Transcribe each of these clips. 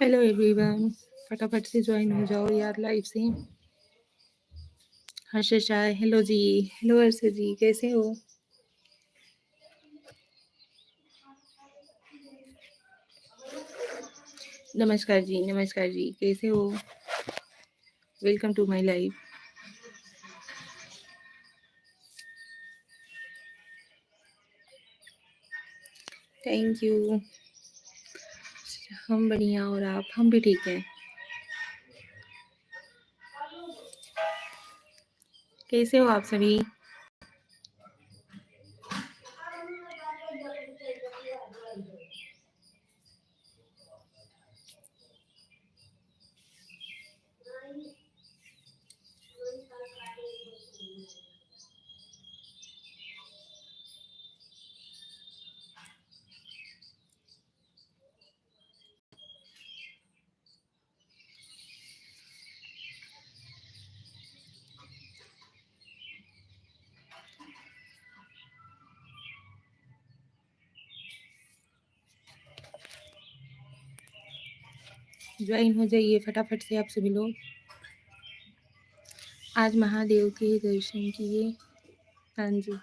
Hello everyone, फटाफट से join हो जाओ यार लाइव से। हर्षद शाह, हेलो जी। हेलो हर्षद जी, कैसे हो? नमस्कार जी, कैसे हो? Welcome to my live. Thank you. हम बढ़िया और आप? हम भी ठीक हैं। कैसे हो आप सभी? ज्वाइन हो जाइए फटाफट से आप सभी लोग। आज महादेव के दर्शन किए। हाँ जी।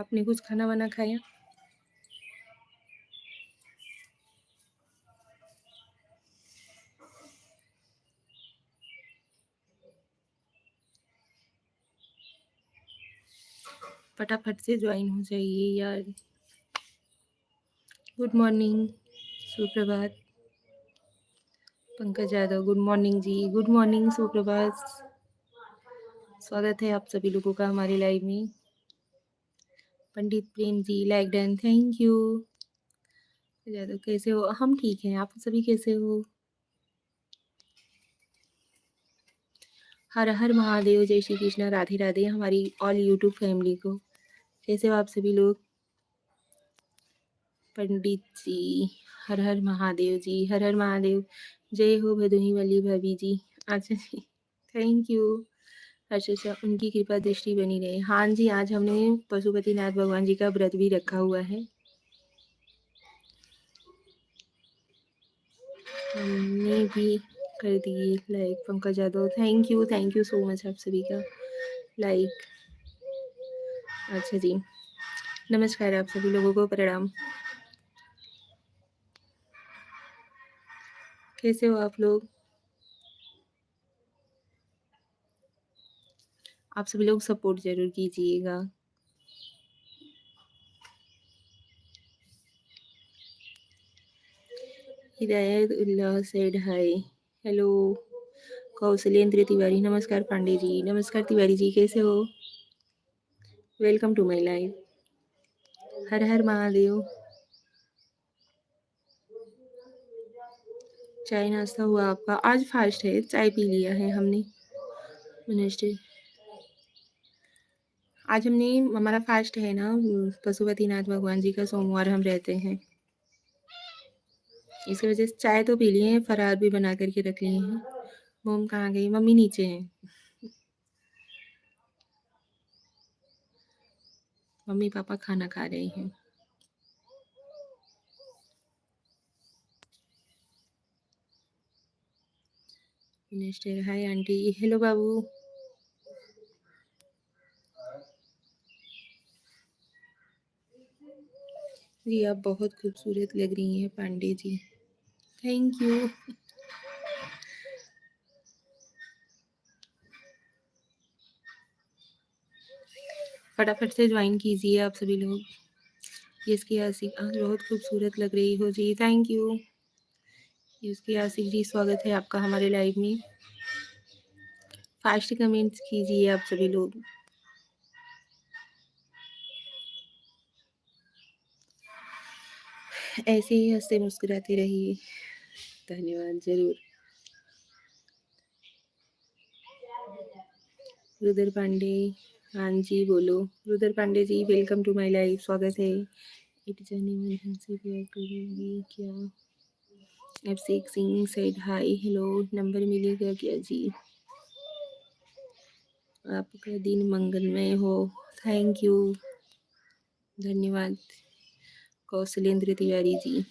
आपने कुछ खाना वाना खाया? फटाफट से ज्वाइन हो जाइए यार। गुड मॉर्निंग, सुप्रभात। पंकज यादव, गुड मॉर्निंग जी। गुड मॉर्निंग, सुप्रभात। स्वागत है आप सभी लोगों का हमारे लाइव में। Pandit Prem ji, like done, thank you. Yadav कैसे हो? हम ठीक हैं, आप सभी कैसे हो? हर हर महादेव, जय श्री कृष्ण, राधे राधे हमारी ऑल यूट्यूब फैमिली को। कैसे हो आप सभी लोग? पंडित जी, हर हर महादेव जी, हर हर महादेव। जय हो भदोही वाली भाभी जी। अच्छा जी, थैंक यू। अच्छा, उनकी कृपा दृष्टि बनी रहे। हाँ जी, आज हमने पशुपतिनाथ भगवान जी का व्रत भी रखा हुआ है। हमने भी कर दिए like. Pankaj Yadav, thank you so much आप सभी का लाइक। अच्छा जी, नमस्कार आप सभी लोगों को, प्रणाम। कैसे हो आप लोग? आप सभी लोग सपोर्ट जरूर कीजिएगा। Hidayat ullah said hi. Hello Kaushlendra Tiwari, नमस्कार पांडे जी। नमस्कार तिवारी जी, कैसे हो? Welcome to my live. हर हर महादेव। चाय नाश्ता हुआ आपका? आज फास्ट है, चाय पी लिया है हमने। मिनिस्टर, आज हमने, हमारा फास्ट है ना, पशुपतिनाथ भगवान जी का सोमवार हम रहते हैं, इसकी वजह से चाय तो पी लिए हैं, फरार भी बना करके रख लिए हैं। मोम कहाँ गई? मम्मी नीचे हैं। मम्मी पापा खाना खा रहे हैं। Minister, hi aunty. हेलो बाबू। जी आप बहुत खूबसूरत लग रही हैं पांडे जी। Thank you. फटाफट से ज्वाइन कीजिए आप सभी लोग। इसकी आसिक, आज बहुत खूबसूरत लग रही हो जी, थैंक यू। इसकी आसिक जी, स्वागत है आपका हमारे लाइव में। फास्ट कमेंट्स कीजिए आप सभी लोग। ऐसे ही हंसते मुस्कुराते रहिए। धन्यवाद, जरूर। रुद्र पांडे, हाँ जी बोलो। Rudra Pandey ji, welcome to my live, स्वागत है। इट जाने मन हमसे प्यार करेंगी क्या? Abhishek Singh said hi, hello. Number मिलेगा क्या जी? आपका दिन मंगलमय हो। Thank you. धन्यवाद कौशलेंद्र तिवारी जी।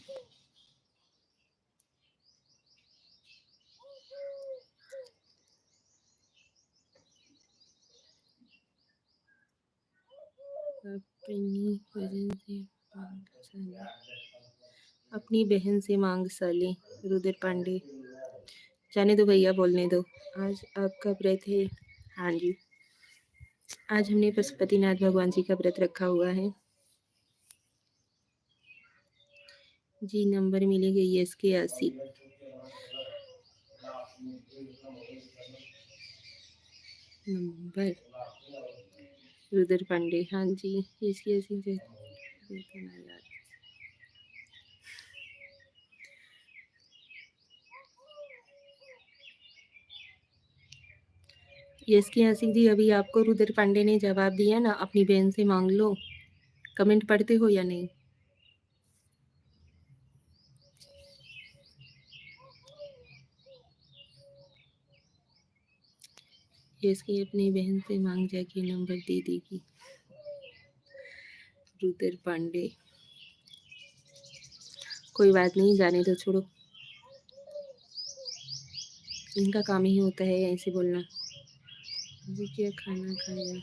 अपनी बहन से मांग साले, अपनी बहन से मांग साले। रुद्र पांडे। जाने दो भैया, बोलने दो। आज आपका व्रत है? हाँ जी, आज हमने पशुपतिनाथ भगवान जी का व्रत रखा हुआ है जी। नंबर मिलेगा यस के 80 नंबर। रुद्र पांडे, हाँ जी, इसकी ऐसी यस के आसिक जी, अभी आपको रुद्र पांडे ने जवाब दिया ना, अपनी बहन से मांग लो। कमेंट पढ़ते हो या नहीं? यस की अपनी बहन से मांग जाके नंबर दे देगी। रुद्र पांडे, कोई बात नहीं, जाने दो, छोड़ो। इनका काम ही होता है ऐसे बोलना। अभी क्या खाना खाया?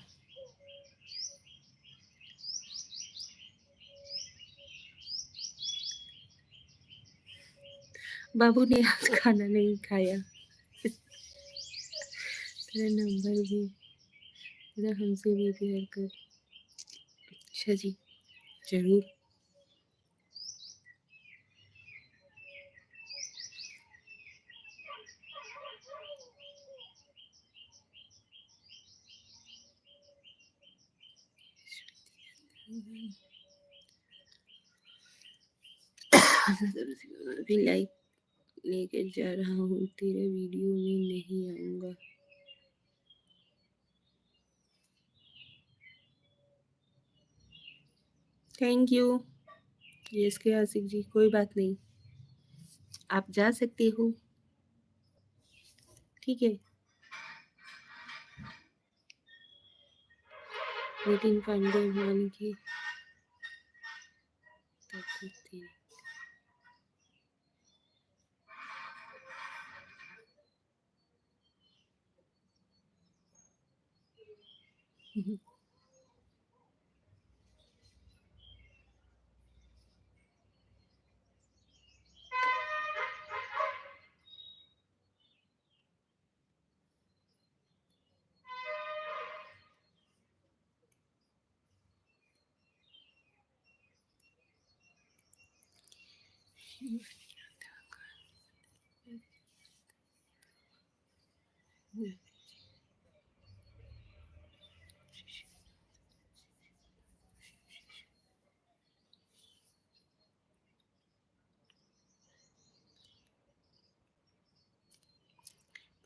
बाबू ने आज खाना नहीं खाया। तेरा नंबर भी, तेरा हमसे भी शेयर कर। अच्छा जी, जरूर। अभी लाइक लेकर जा रहा हूँ, तेरे वीडियो में नहीं आऊँगा। थैंक यू यस के आसिक जी, कोई बात नहीं, आप जा सकते हो, ठीक है। नितिन पांडे मान के ताकत थे।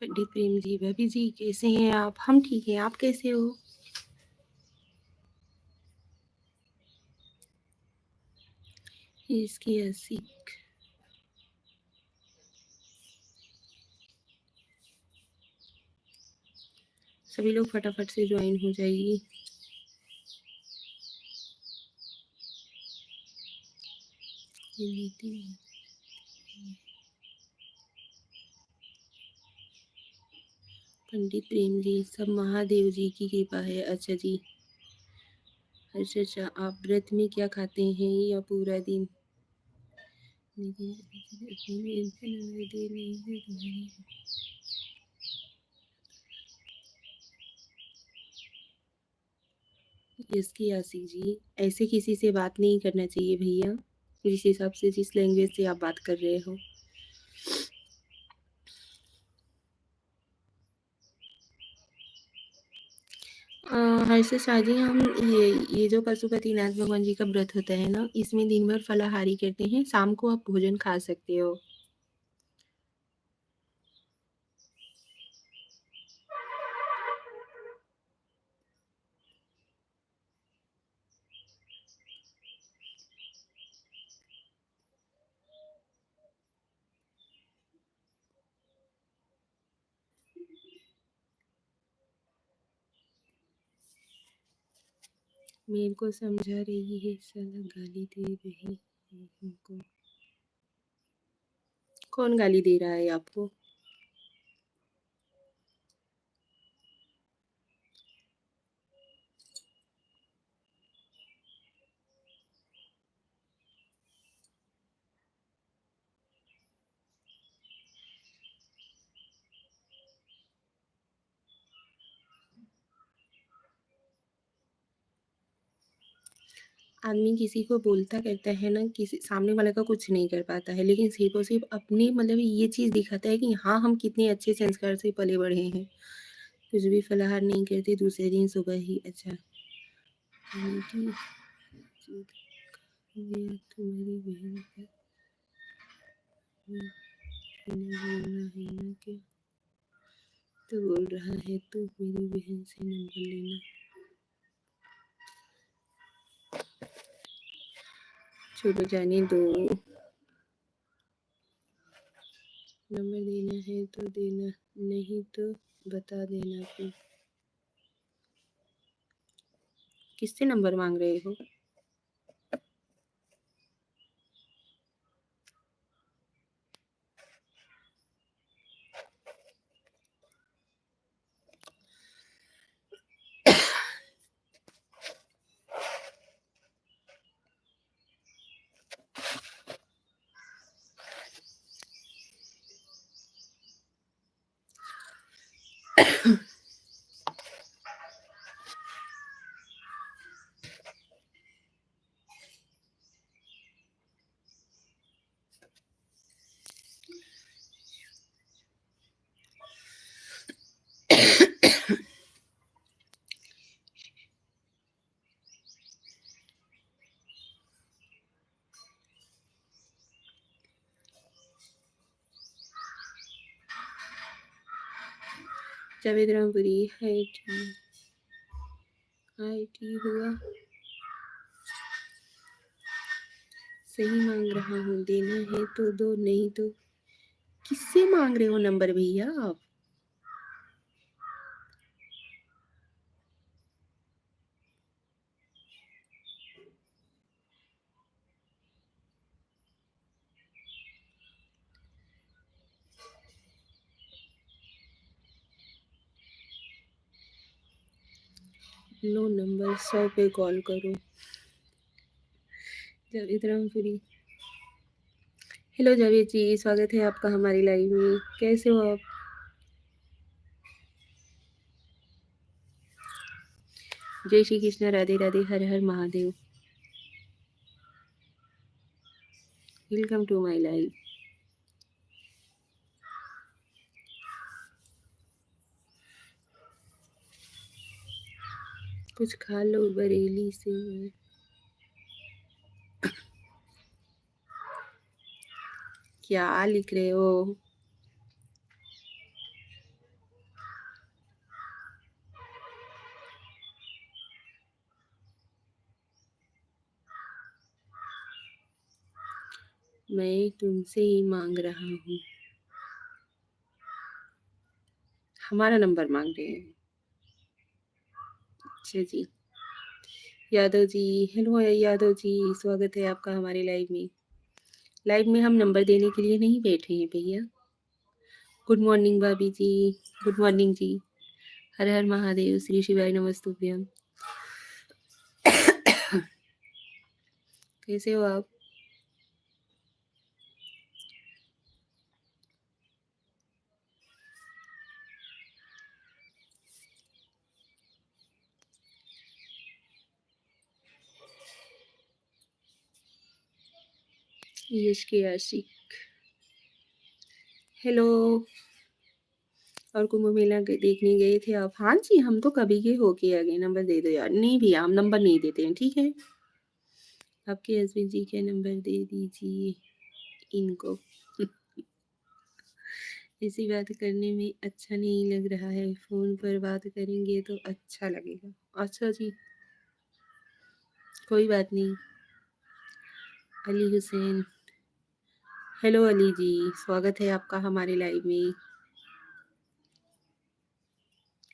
पंडित प्रेम जी, भाभी जी कैसे हैं आप? हम ठीक हैं, आप कैसे हो? इसकी ऐसी सभी लोग फटाफट से ज्वाइन हो जाइए। पंडित प्रेम जी, सब महादेव जी की कृपा है। अच्छा जी, अच्छा, आप व्रत में क्या खाते हैं या पूरा दिन? इसकी आसिक जी, ऐसे किसी से बात नहीं करना चाहिए भैया, जिस हिसाब से, जिस लैंग्वेज से आप बात कर रहे हो। हर्षद शाह जी, हम ये जो पशुपतिनाथ भगवान जी का व्रत होता है ना, इसमें दिन भर फलाहारी करते हैं, शाम को आप भोजन खा सकते हो। मेरे को समझा रही है, साला गाली दे रही है हमको। कौन गाली दे रहा है आपको? आदमी किसी को बोलता करता है ना, किसी सामने वाले का कुछ नहीं कर पाता है, लेकिन सिर्फ़ और सिर्फ़ अपनी मतलब ये चीज़ दिखाता है कि हाँ, हम कितने अच्छे संस्कार से पले बढ़े हैं। कुछ भी फलाहार नहीं करते, दूसरे दिन सुबह ही अच्छा आंटी जी ये तुम्हारी बहन का बोलना है ना क्या? तो बोल रहा है तो मेरी बहन से नंबर लेना। छोड़ो जाने दो। नंबर देना है तो देना, नहीं तो बता देना फिर। किससे नंबर मांग रहे हो? जावेद रामपुरी हाय टी, हाय टी हुआ। सही मांग रहा हूँ, देना है तो दो, नहीं तो। किससे मांग रहे हो नंबर भैया आप? लो नंबर 100 पे कॉल करो। जावेद रामपुरी हेलो जावेद जी, स्वागत है आपका हमारी लाइव में। कैसे हो आप? जय श्री कृष्ण, राधे राधे, हर हर Mahadev. Welcome to my live. कुछ खा लो बरेली से। क्या लिख रहे हो? मैं तुमसे ही मांग रहा हूँ। हमारा नंबर मांग रहे हैं? अच्छा जी। यादव जी हेलो यादव जी, स्वागत है आपका हमारे लाइव में। लाइव में हम नंबर देने के लिए नहीं बैठे हैं भैया। गुड मॉर्निंग भाभी जी। गुड मॉर्निंग जी। हर हर महादेव, श्री शिवाय नमस्तुभ्यम। कैसे हो आप? यश के आशिक हेलो। और कुंभ मेला देखने गए थे आप? हाँ जी, हम तो कभी के होके आ गए। नंबर दे दो यार। नहीं भैया, हम नंबर नहीं देते हैं, ठीक है? आपके हस्बैंड जी का नंबर दे दीजिए इनको। ऐसी बात करने में अच्छा नहीं लग रहा है, फ़ोन पर बात करेंगे तो अच्छा लगेगा। अच्छा जी, कोई बात नहीं। अली हुसैन हेलो अली जी, स्वागत है आपका हमारे लाइव में।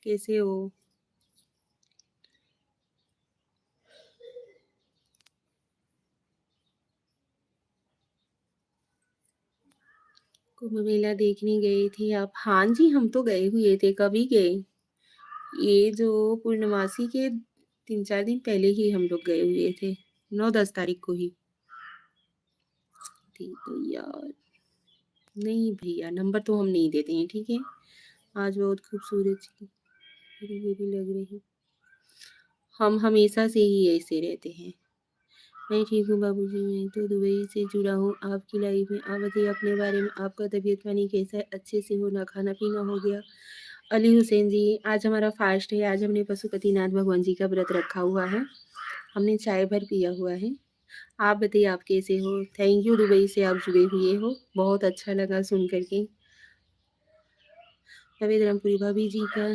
कैसे हो? कुंभ मेला देखने गए थे आप? हाँ जी, हम तो गए हुए थे। कभी गए? ये जो पूर्णमासी के 3-4 दिन पहले ही हम लोग गए हुए थे। 9-10 तारीख को ही थी तो यार। नहीं भैया, नंबर तो हम नहीं देते हैं, ठीक है? आज बहुत खूबसूरत सी हरी-भरी लग रही। हम हमेशा से ही ऐसे रहते हैं। मैं ठीक हूँ बाबूजी, मैं तो दुबई से जुड़ा हूँ आपकी लाइफ में। आप बताइए अपने बारे में, आपका तबीयत पानी कैसा है? अच्छे से हो ना? खाना-पीना हो गया? अली हुसैन जी, आज हमारा फास्ट है। आज हमने पशुपतिनाथ भगवान जी का व्रत रखा हुआ है। हमने चाय भर पिया हुआ है। आप बताइए आप कैसे हो? थैंक यू दुबई से आप जुड़े हुए हो। बहुत अच्छा लगा सुन कर के। जावेद रामपुरी भाभी जी का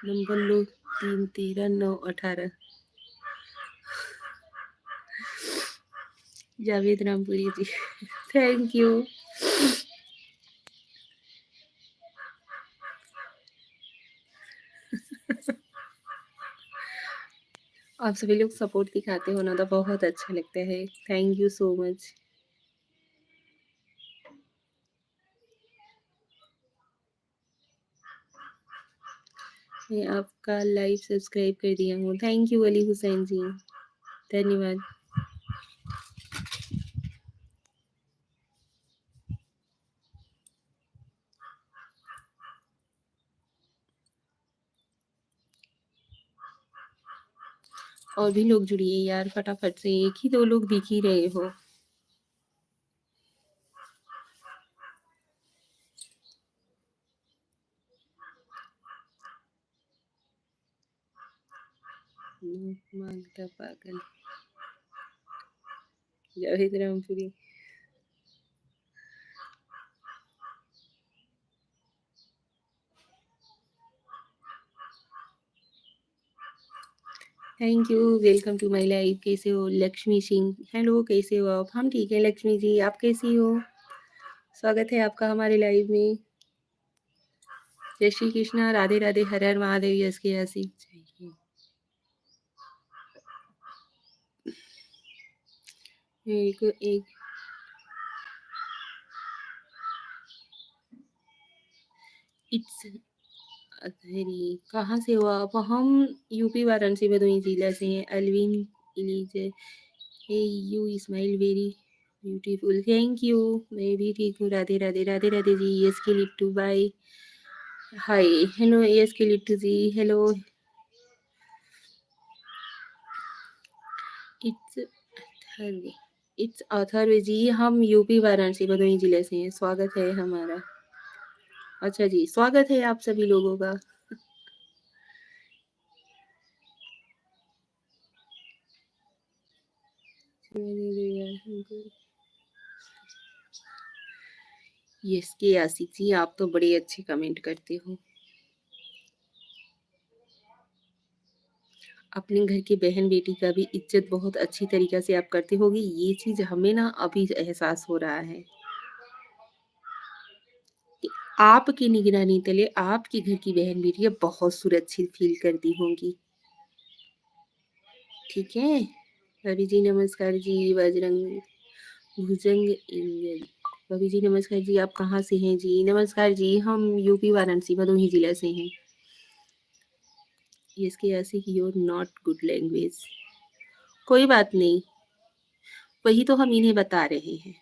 नंबर लो 313-918। Javed Rampuri ji thank you. आप सभी लोग सपोर्ट दिखाते हो ना तो बहुत अच्छा लगता है। Thank you so much. मैं आपका लाइव सब्सक्राइब कर दिया हूँ। थैंक यू अली हुसैन जी, धन्यवाद। और भी लोग जुड़िए यार फटाफट से, एक ही 2 लोग दिख ही रहे हो। लोकमान का पागल Javed Rampuri. Thank you, welcome to my live. कैसे हो? लक्ष्मी सिंह, हेलो कैसे हो आप? हम ठीक है लक्ष्मी जी, आप कैसी हो? स्वागत है आपका हमारे लाइव में। जय श्री कृष्णा, राधे राधे, हर हर महादेव, यस के हसी चाहिए। मेरे को एक इट्स अरे कहाँ से हो आप? हम यूपी वाराणसी भदोही जिला से हैं। Alvin Elise, hey you smile very beautiful, thank you. मैं भी ठीक हूँ, Radhe Radhe, Radhe Radhe ji, yes K Littu bye. Hi, hello yes K Littu ji, hello. It's Atharv, it's Atharv ji, हम यूपी वाराणसी भदोही जिले से हैं। स्वागत है हमारा। अच्छा जी, स्वागत है आप सभी लोगों का। यस के आशिक जी, आप तो बड़े अच्छे कमेंट करते हो। अपने घर की बहन बेटी का भी इज्जत बहुत अच्छी तरीक़ा से आप करते होगे, ये चीज़ हमें ना अभी एहसास हो रहा है। कि आपकी निगरानी तले आपके घर की बहन बेटियाँ बहुत सुरक्षित फ़ील करती होंगी। ठीक है? भाभी जी नमस्कार जी, बजरंग भुजंग इंजन। भाभी जी नमस्कार जी, आप कहाँ से हैं जी? नमस्कार जी, हम यूपी वाराणसी भदोही ज़िला से हैं। इसकी ऐसी की योर नॉट गुड लैंग्वेज। कोई बात नहीं, वही तो हम इन्हें बता रहे हैं।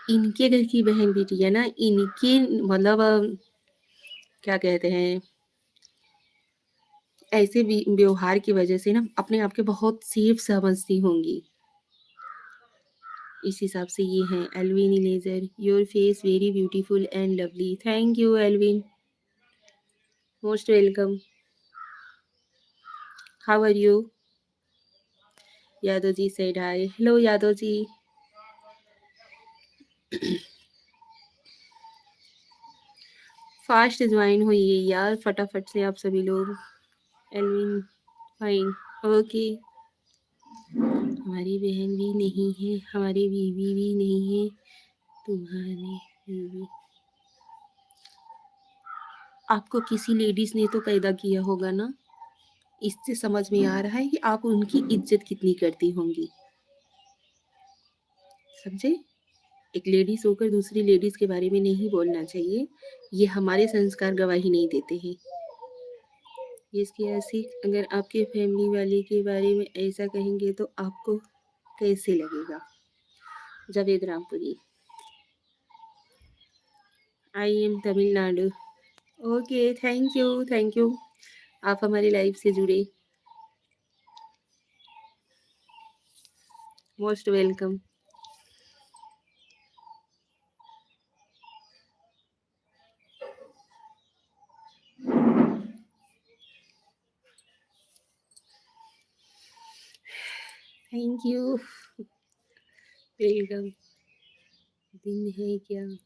इनके घर की बहन बेटियाँ ना इनके मतलब क्या कहते हैं, ऐसे व्यवहार की वजह से ना अपने आप के बहुत सेफ समझती होंगी। इस हिसाब से ये हैं एल्विन इलेजर, your face very beautiful and lovely. Thank you Elvin, most welcome. How are you? Yadav ji said hi. Hello Yadav ji. Fast join हुई यार फटाफट से आप सभी लोग। Elvin fine, okay. हमारी बहन भी नहीं है, हमारी बीवी भी नहीं है, तुम्हारी बीवी। आपको किसी लेडीज ने तो पैदा किया होगा ना, इससे समझ में आ रहा है कि आप उनकी इज्जत कितनी करती होंगी। समझे? एक लेडीज़ होकर दूसरी लेडीज़ के बारे में नहीं बोलना चाहिए। ये हमारे संस्कार गवाही नहीं देते हैं। इसकी ऐसी अगर आपके फैमिली वाले के बारे में ऐसा कहेंगे तो आपको कैसे लगेगा? Javed Rampuri. I am Tamil Nadu. Okay, thank you. आप हमारी लाइफ से जुड़े। Most welcome. Thank you. Welcome. दिन है क्या?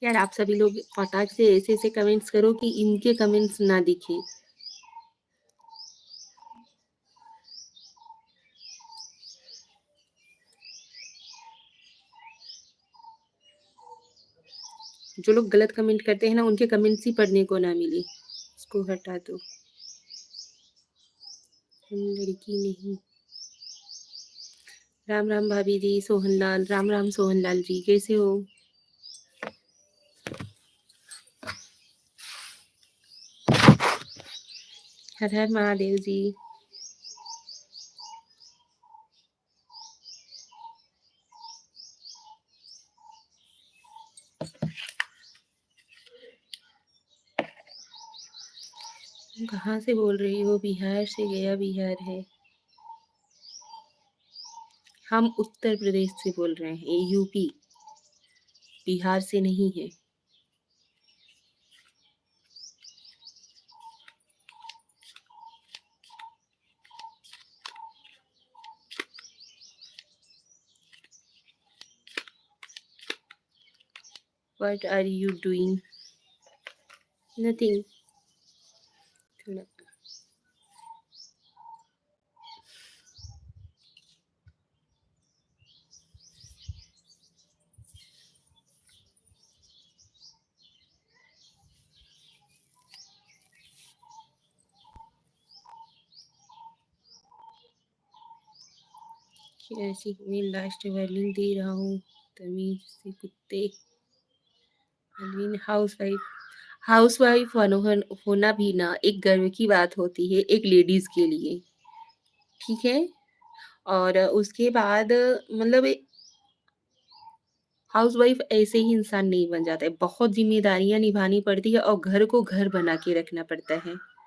यार आप सभी लोग फटाक से ऐसे-ऐसे कमेंट्स करो कि इनके कमेंट्स ना दिखें। जो लोग गलत कमेंट करते हैं ना, उनके कमेंट्स ही पढ़ने को ना मिले। इसको हटा दो। हम लड़की नहीं। राम राम भाभी जी, सोहनलाल। राम राम सोहनलाल जी, कैसे हो? हर हर महादेव जी। कहाँ से बोल रही हो? बिहार से। गया बिहार है। हम उत्तर प्रदेश से बोल रहे हैं, यूपी। बिहार से नहीं है। What are you doing? Nothing. थोड़ा ऐसी मैं लास्ट वार्निंग दे रहा हूँ। तमीज से कुत्ते। हाउसवाइफ होना भी ना एक गर्व की बात होती है एक लेडीज के लिए। ठीक है। और उसके बाद मतलब हाउसवाइफ ऐसे ही इंसान नहीं बन जाता है। बहुत जिम्मेदारियां निभानी पड़ती है और घर को घर बना के रखना पड़ता है।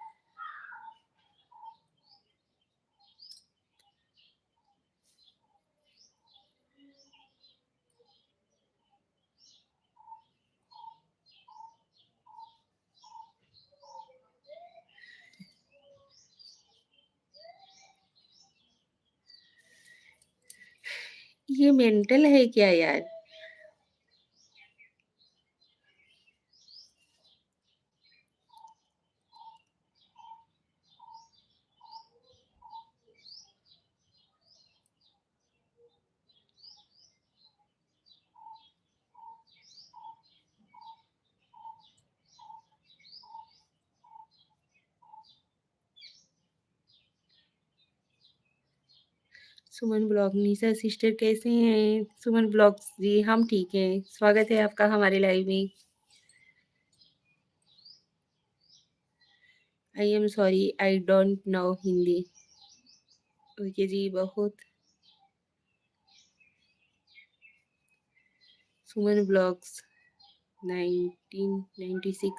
ये मेंटल है क्या यार? सुमन ब्लॉग। निशा सिस्टर कैसे हैं? सुमन ब्लॉग्स जी, हम ठीक हैं। स्वागत है आपका हमारे लाइव में। I am sorry, I don't know Hindi. Okay जी, बहुत। सुमन ब्लॉग्स 1996।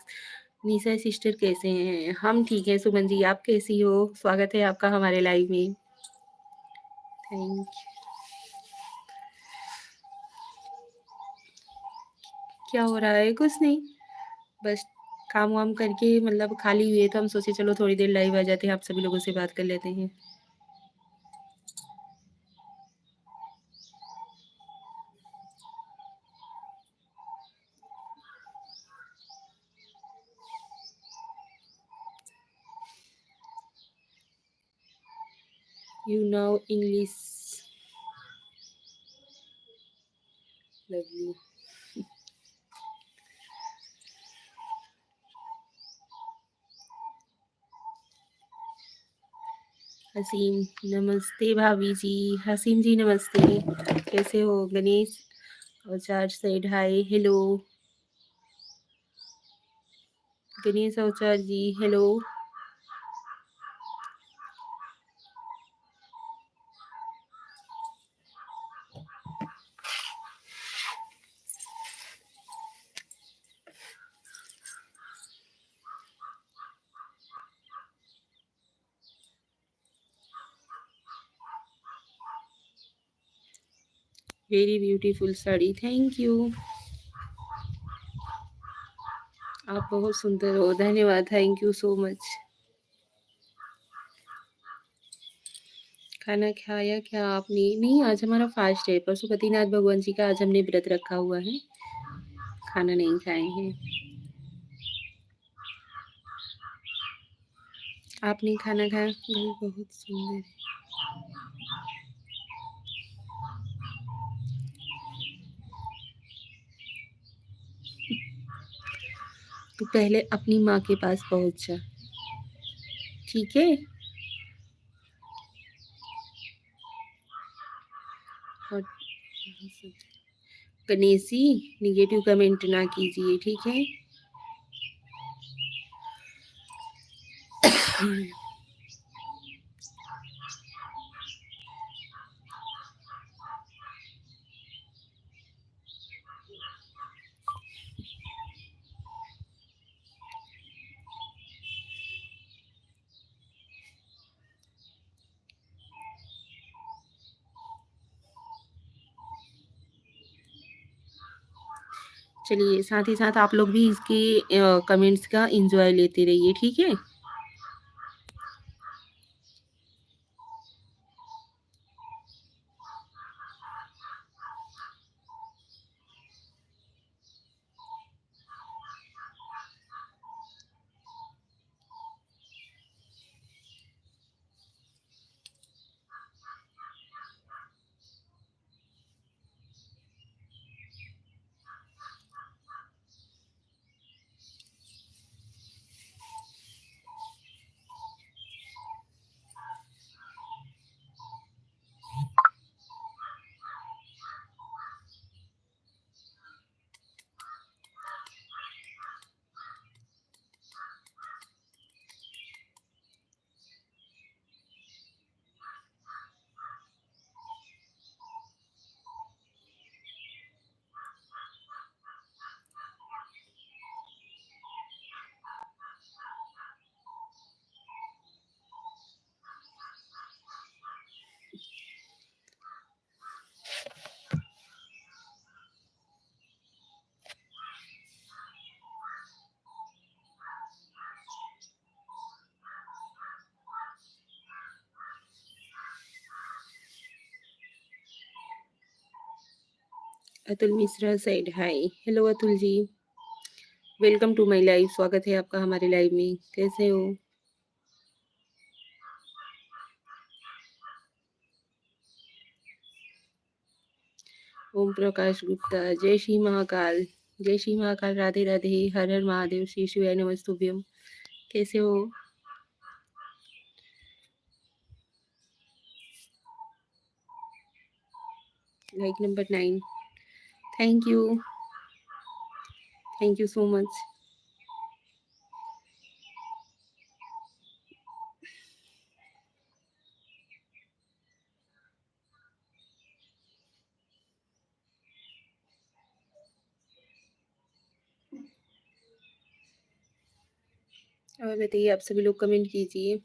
निशा सिस्टर कैसे हैं? हम ठीक हैं सुमन जी, आप कैसी हो? स्वागत है आपका हमारे लाइव में। थैंक। क्या हो रहा है? कुछ नहीं, बस काम वाम करके मतलब खाली हुए तो हम सोचे चलो थोड़ी देर लाइव आ जाते हैं, आप सभी लोगों से बात कर लेते हैं। You know English. Lovely. Haseem नमस्ते भाभी जी। हसीम जी नमस्ते, कैसे हो? Ganesh Avchar said hi, hello. Ganesh Avchar ji, hello. Very beautiful sari, thank you. आप बहुत सुंदर हो, धन्यवाद, थैंक यू सो मच। खाना खाया क्या आपने? नहीं, आज हमारा फास्ट है। पशुपतिनाथ भगवान जी का आज हमने व्रत रखा हुआ है, खाना नहीं खाए हैं। आपने खाना खाया? घर बहुत सुंदर है। तो पहले अपनी माँ के पास पहुंच जा, ठीक है? और गणेश जी, निगेटिव कमेंट ना कीजिए, ठीक है? चलिए, साथ ही साथ आप लोग भी इसके कमेंट्स का एंजॉय लेते रहिए, ठीक है? Atul Mishra said hi, hello Atul ji, welcome to my live. स्वागत है आपका हमारे लाइव में, कैसे हो? ओम प्रकाश गुप्ता, जय श्री महाकाल। जय श्री महाकाल, राधे राधे, हर हर महादेव, श्री शिवाय नमस्तुभ्यम। कैसे हो? Like number 9, thank you so much. और बताइए, आप सभी लोग कमेंट कीजिए।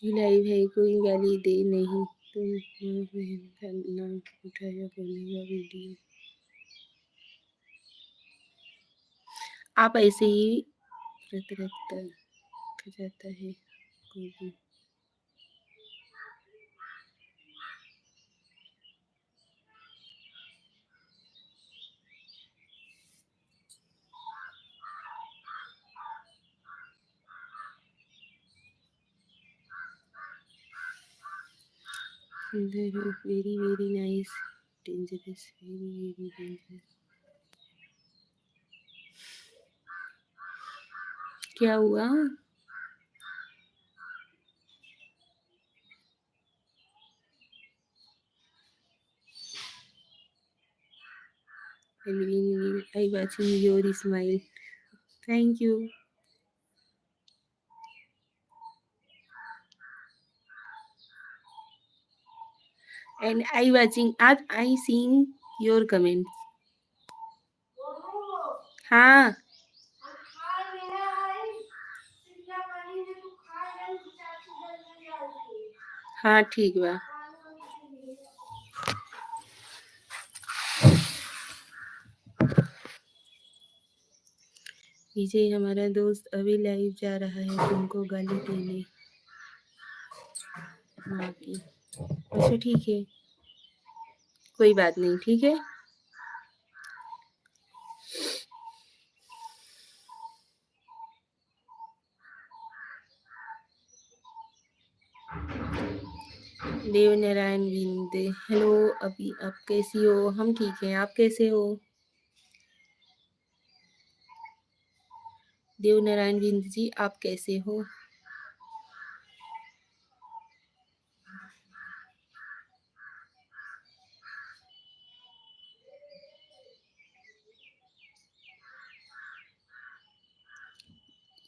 ये लाइव है, कोई गाली दे नहीं। तुम माँ बहन का नाम उठाया बोलेगा वीडियो। आप ऐसे ही व्रत रखता जाता है कोई भी। Very very nice, dangerous, very very dangerous. क्या हुआ? I watching your smile. Thank you. And I seeing your comments. हाँ हाँ ठीक बा। विजय हमारा दोस्त अभी लाइव जा रहा है तुमको गाली देने माँ की। अच्छा ठीक है, कोई बात नहीं, ठीक है। देव नारायण बिंदे, हेलो, अभी आप कैसी हो? हम ठीक हैं, आप कैसे हो? देव नारायण बिंद जी, आप कैसे हो?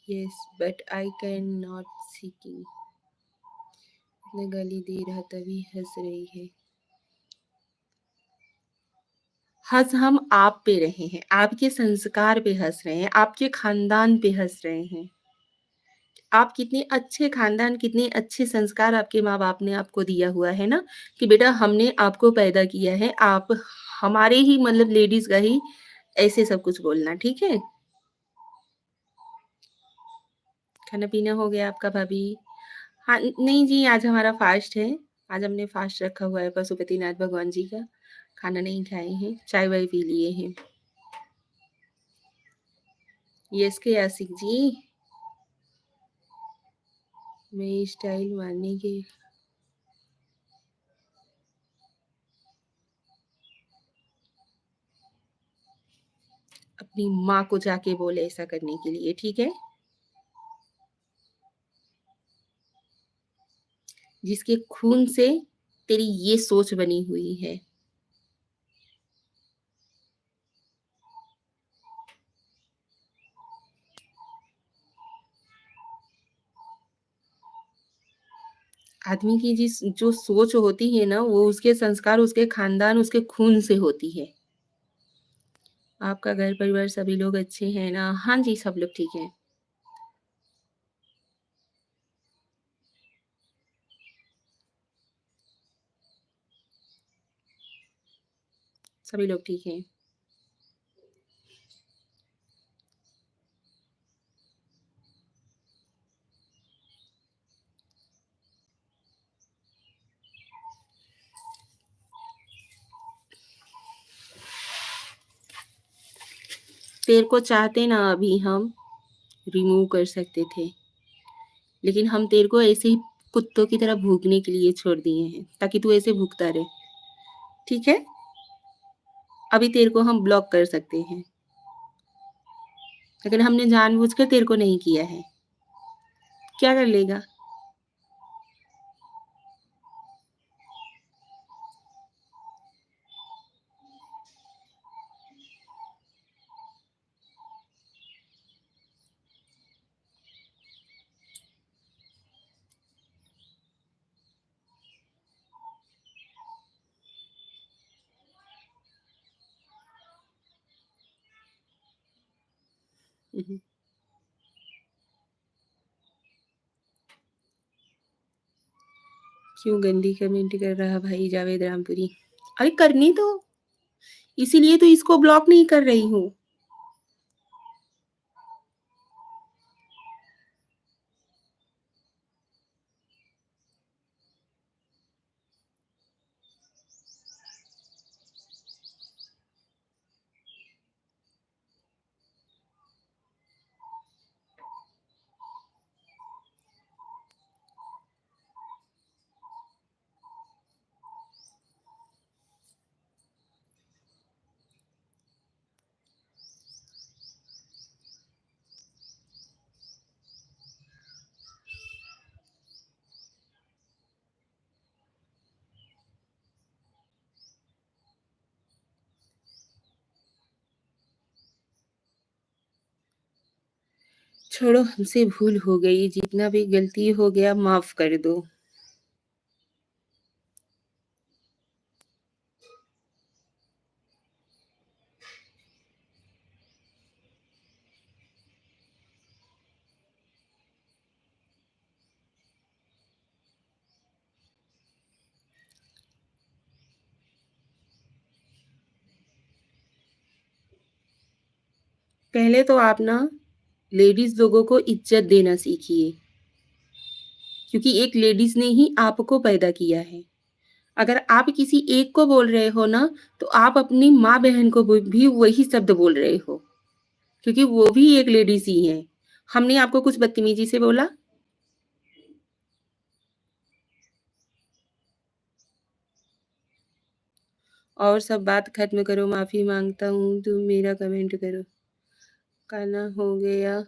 Yes but I can not seeking. मैं गाली दे रहा तभी हंस रही है। हंस हम आप पे रहे हैं, आपके संस्कार पे हंस रहे हैं, आपके खानदान पे हंस रहे हैं। आप कितने अच्छे खानदान, कितने अच्छे संस्कार आपके माँ बाप ने आपको दिया हुआ है ना, कि बेटा हमने आपको पैदा किया है, आप हमारे ही मतलब लेडीज का ही ऐसे सब कुछ बोलना, ठीक है। खाना पीना हो गया आपका भाभी? हाँ नहीं जी, आज हमारा फास्ट है। आज हमने फास्ट रखा हुआ है पशुपतिनाथ भगवान जी का। खाना नहीं खाए हैं, चाय वाय पी लिए हैं। यस के आशिक जी, मैं स्टाइल मारने के अपनी माँ को जाके बोले ऐसा करने के लिए, ठीक है। जिसके खून से तेरी ये सोच बनी हुई है। आदमी की जिस जो सोच होती है ना, वो उसके संस्कार, उसके खानदान, उसके खून से होती है। आपका घर परिवार सभी लोग अच्छे हैं ना? हाँ जी, सब लोग ठीक हैं। सभी लोग ठीक हैं। तेरे को चाहते ना अभी हम रिमूव कर सकते थे, लेकिन हम तेरे को ऐसे ही कुत्तों की तरह भूखने के लिए छोड़ दिए हैं, ताकि तू ऐसे भूखता रहे, ठीक है। अभी तेरे को हम ब्लॉक कर सकते हैं, लेकिन हमने जानबूझकर तेरे को नहीं किया है। क्या कर लेगा? हम्म। क्यों गंदी कमेंट कर रहा भाई जावेद रामपुरी? अरे करने दो, इसीलिए तो इसको ब्लॉक नहीं कर रही हूँ। छोड़ो, हमसे भूल हो गई, जितना भी गलती हो गया माफ कर दो। पहले तो आप ना लेडीज लोगों को इज्जत देना सीखिए, क्योंकि एक लेडीज ने ही आपको पैदा किया है। अगर आप किसी एक को बोल रहे हो ना, तो आप अपनी माँ बहन को भी वही शब्द बोल रहे हो, क्योंकि वो भी एक लेडीज ही है। हमने आपको कुछ बदतमीजी से बोला? और सब बात खत्म करो, माफी मांगता हूँ, तुम मेरा कमेंट करो। खाना हो गया?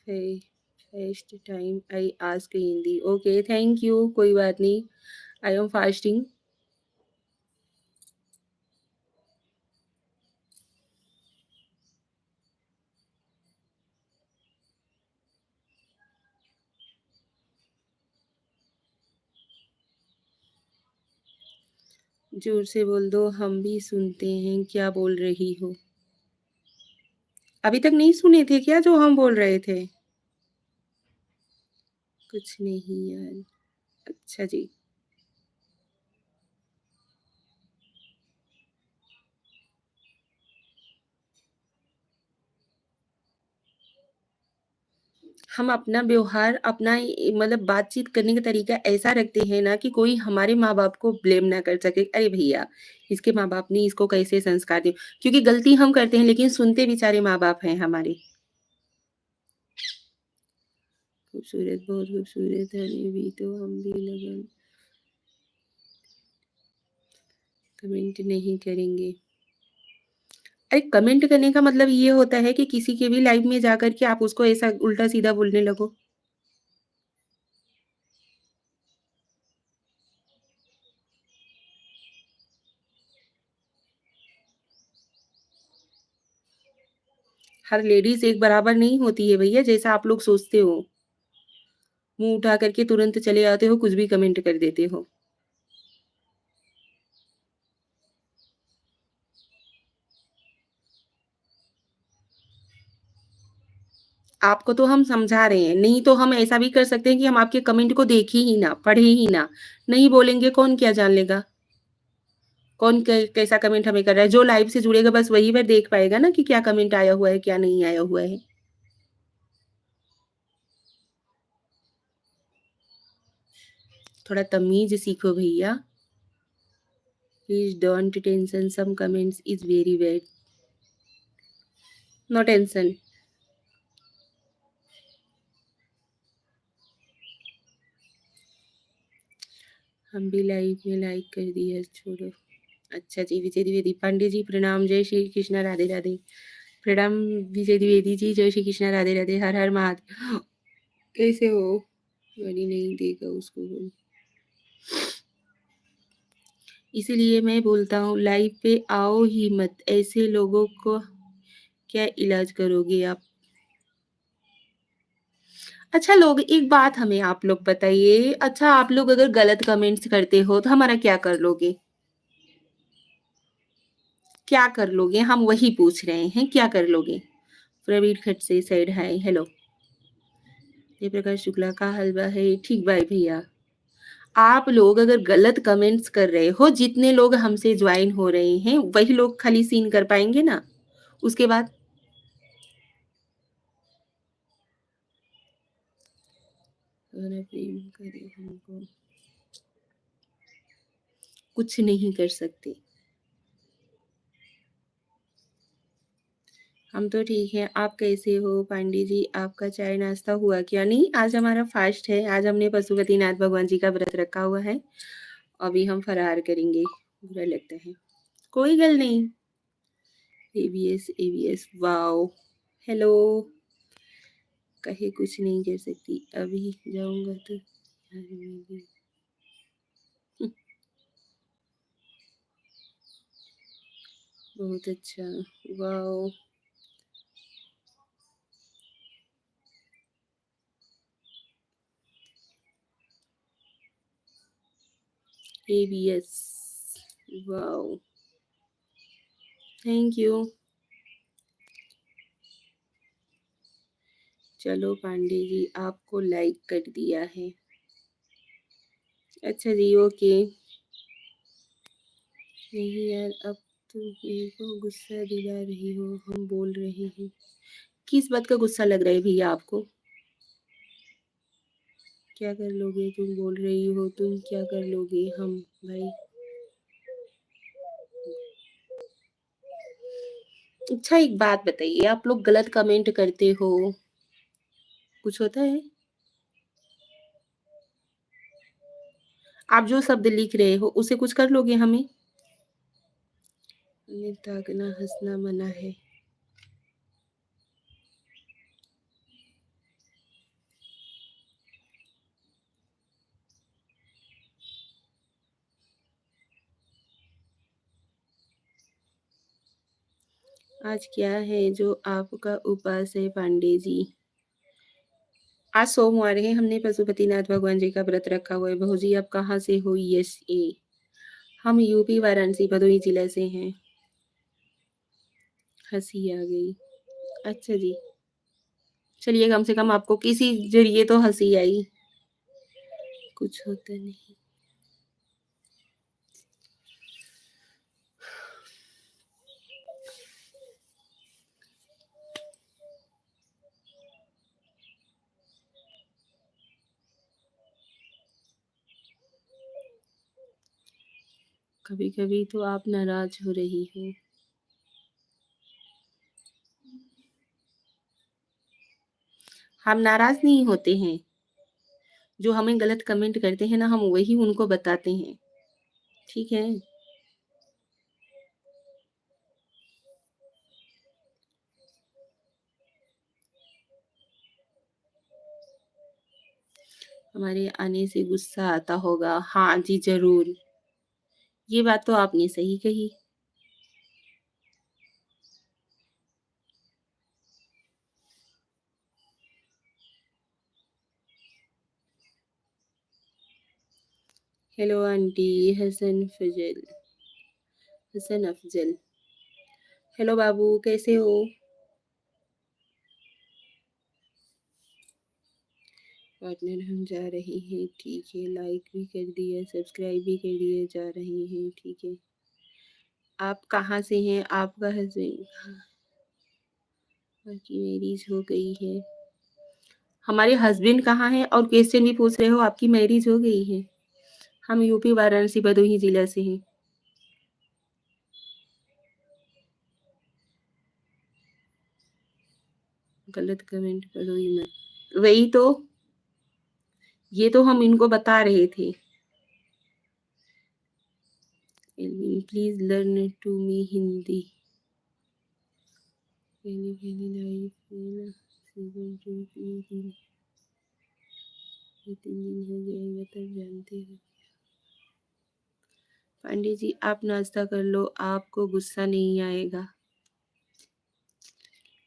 First time I ask Hindi. Okay, thank you, कोई बात नहीं। I am fasting. जोर से बोल दो, हम भी सुनते हैं। क्या बोल रही हो? अभी तक नहीं सुने थे क्या जो हम बोल रहे थे? कुछ नहीं यार। अच्छा जी। हम अपना व्यवहार, अपना मतलब बातचीत करने का तरीका ऐसा रखते हैं ना कि कोई हमारे माँ-बाप को ब्लेम ना कर सके, अरे भैया, इसके माँ-बाप ने इसको कैसे संस्कार दिए? क्योंकि गलती हम करते हैं लेकिन सुनते बेचारे माँ-बाप हैं हमारे। खूबसूरत, बहुत खूबसूरत है, अभी तो हम भी लगन कमेंट नहीं करेंगे। अरे कमेंट करने का मतलब ये होता है कि किसी के भी लाइव में जाकर के आप उसको ऐसा उल्टा-सीधा बोलने लगो। हर लेडीज़ एक बराबर नहीं होती है भैया, जैसा आप लोग सोचते हो। मुँह उठा कर के तुरंत चले आते हो, कुछ भी कमेंट कर देते हो। आपको तो हम समझा रहे हैं, नहीं तो हम ऐसा भी कर सकते हैं कि हम आपके कमेंट को देखें ही ना, पढ़े ही ना। नहीं बोलेंगे कौन क्या जान लेगा? कौन कैसा कमेंट हमें कर रहा है? जो लाइव से जुड़ेगा बस वही वह देख पाएगा ना कि क्या कमेंट आया हुआ है, क्या नहीं आया हुआ है। थोड़ा तमीज़ सीखो भैया। Please don't tension, some comments is very bad. No tension. हम भी लाइव में लाइक कर दिया, छोड़ो। अच्छा जी, विजय द्विवेदी पांडे जी प्रणाम, जय श्री कृष्णा, राधे राधे। प्रणाम विजय द्विवेदी जी, जय श्री कृष्णा, राधे राधे, हर हर महादेव। कैसे हो? गाली नहीं देगा उसको बोल। इसीलिए मैं बोलता हूँ लाइव पे आओ ही मत, ऐसे लोगों को क्या इलाज करोगे आप? अच्छा लोग, एक बात हमें आप लोग बताइए, अच्छा आप लोग अगर गलत कमेंट्स करते हो तो हमारा क्या कर लोगे? क्या कर लोगे? हम वही पूछ रहे हैं, क्या कर लोगे? Praveen Khadse said hi, hello. Jayaprakash Shukla का हलवा है, ठीक भाई भैया। आप लोग अगर गलत कमेंट्स कर रहे हो, जितने लोग हमसे ज्वाइन हो रहे हैं, वही लोग खाली सीन कर पाएँगे ना, उसके बाद अगर प्रेम करे हमको, कुछ नहीं कर सकते। हम तो ठीक हैं, आप कैसे हो पांडे जी? आपका चाय नाश्ता हुआ क्या? नहीं, आज हमारा फास्ट है, आज हमने पशुपतिनाथ भगवान जी का व्रत रखा हुआ है। अभी हम फरार करेंगे, बुरा लगता है। कोई गल नहीं। ABS ABS wow! हेलो! कहे कुछ नहीं कर सकती, अभी जाऊँगा तो यार मेरी बहुत अच्छा, wow! ABS wow! Thank you. चलो पांडे जी, आपको लाइक कर दिया है। अच्छा जी, ओके। नहीं यार, अब तुम मेरे को गुस्सा दिला रही हो, हम बोल रहे हैं। किस बात का गुस्सा लग रहा है भैया आपको? क्या कर लोगे? तुम बोल रही हो, तुम क्या कर लोगे? हम भाई अच्छा एक बात बताइए, आप लोग गलत कमेंट करते हो, कुछ होता है? आप जो शब्द लिख रहे हो, उसे कुछ कर लोगे हमें? हमें ताकना हँसना मना है। आज क्या है जो आपका उपवास है पांडे जी? आज सोमवार है, हमने पशुपतिनाथ भगवान जी का व्रत रखा हुआ है। बहू जी आप कहाँ से हो? यस ए। हम यूपी वाराणसी भदोही जिला से हैं। हँसी आ गई। अच्छा जी, चलिए कम से कम आपको किसी ज़रिए तो हँसी आई। कुछ होता नहीं। कभी-कभी तो आप नाराज़ हो रही हो। हम नाराज़ नहीं होते हैं। जो हमें गलत कमेंट करते हैं ना, हम वही उनको बताते हैं। ठीक है? हमारे आने से गुस्सा आता होगा। हाँ जी, ज़रूर। ये बात तो आपने सही कही। Hello aunty Hasan Afzal. Hello बाबू, कैसे हो? पार्टनर हम जा रहे हैं, ठीक है। लाइक भी कर दिया, सब्सक्राइब भी कर दिए, जा रहे हैं, ठीक है। आप कहाँ से हैं? आपका हस्बैंड की मैरिज हो गई है। हमारे हस्बैंड कहाँ हैं और क्वेश्चन भी पूछ रहे हो आपकी मैरिज हो गई है। हम यूपी वाराणसी भदोही जिला से हैं। गलत कमेंट करो ही मत। वही तो, ये तो हम इनको बता रहे थे। Please learn to me Hindi. पहली पहली लाइफ में ना सीजन 2 की 3 दिन हो जाएगा तब जानते हो। पांडे जी आप नाश्ता कर लो, आपको गुस्सा नहीं आएगा।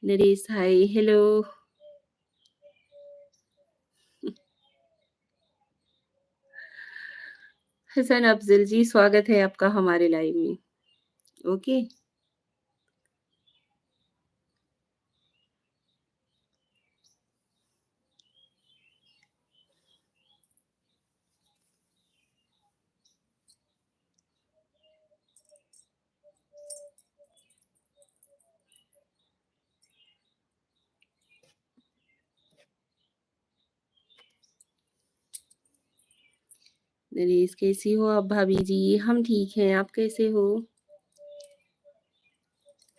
नरेश हाय, हेलो। हसन अफजल जी स्वागत है आपका हमारे लाइव में। ओके। नरेश कैसी हो आप भाभी जी? हम ठीक हैं, आप कैसे हो?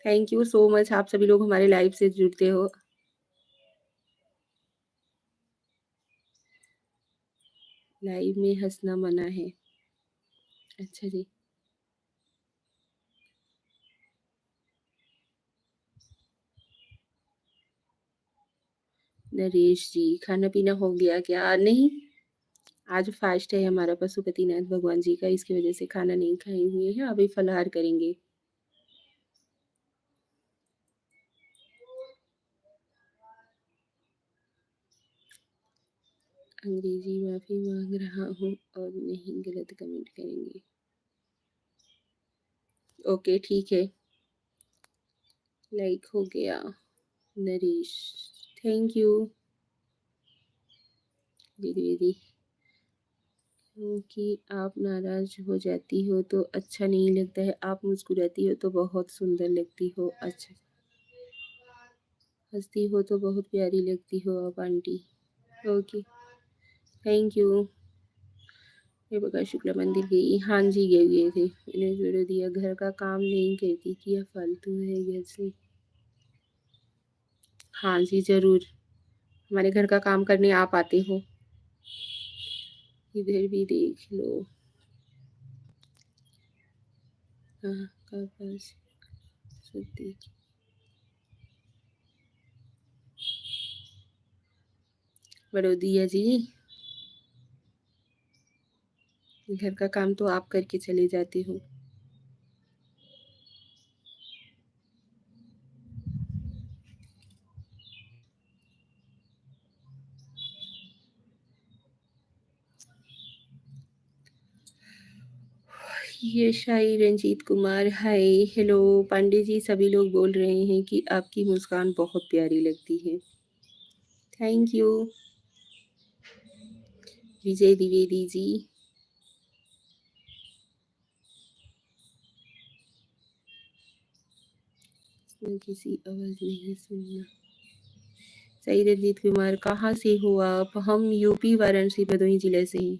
थैंक यू सो मच, आप सभी लोग हमारे लाइव से जुड़ते हो। लाइव में हंसना मना है। अच्छा जी। नरेश जी, खाना पीना हो गया क्या? नहीं, आज फास्ट है हमारा पशुपतिनाथ भगवान जी का, इसकी वजह से खाना नहीं खाए हुए हैं, अभी फलाहार करेंगे। अंग्रेजी माफी मांग रहा हूँ और नहीं गलत कमेंट करेंगे। ओके ठीक है, लाइक हो गया। Naresh thank you. दीदी क्योंकि आप नाराज हो जाती हो तो अच्छा नहीं लगता है, आप मुस्कुराती हो तो बहुत सुंदर लगती हो। अच्छा, हंसती हो तो बहुत प्यारी लगती हो आप aunty. Okay thank you. Rebecca Shukla मंदिर गई? हाँ जी गए थे, मैंने जोड़ दिया। घर का काम नहीं करती, किया फालतू है घर से। हाँ जी जरूर, हमारे घर का काम करने आप आते हो। इधर भी देख लो। हाँ का पास सती बड़ोदिया जी, घर का काम तो आप करके चले जाते हो। ये शाही रंजीत कुमार, हाय हेलो पांडे जी, सभी लोग बोल रहे हैं कि आपकी मुस्कान बहुत प्यारी लगती है। Thank you. विजय द्विवेदी जी, किसी आवाज नहीं सुनना। सही रंजीत कुमार, कहाँ से हो आप? हम यूपी वाराणसी भदोही जिले से हैं।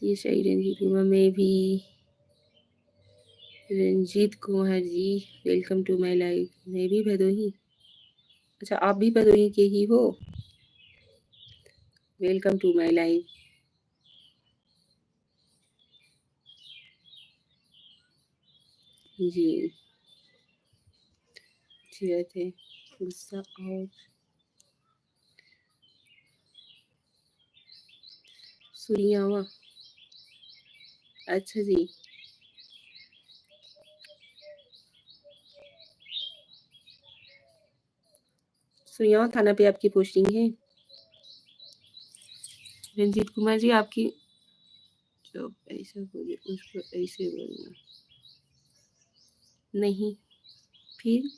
ये सही रंजीत कुमार, मैं भी रंजीत कुमार जी, वेलकम टू माय लाइफ। मैं भी भदोही, अच्छा आप भी भदोही के ही हो? Welcome to my life. जी अच्छी बात है। गुस्सा और सुरियावा, अच्छा जी। सुरियावा थाना पे आपकी पोस्टिंग है? रंजीत कुमार जी आपकी, जो ऐसा बोले उसको ऐसे बोलना नहीं। फिर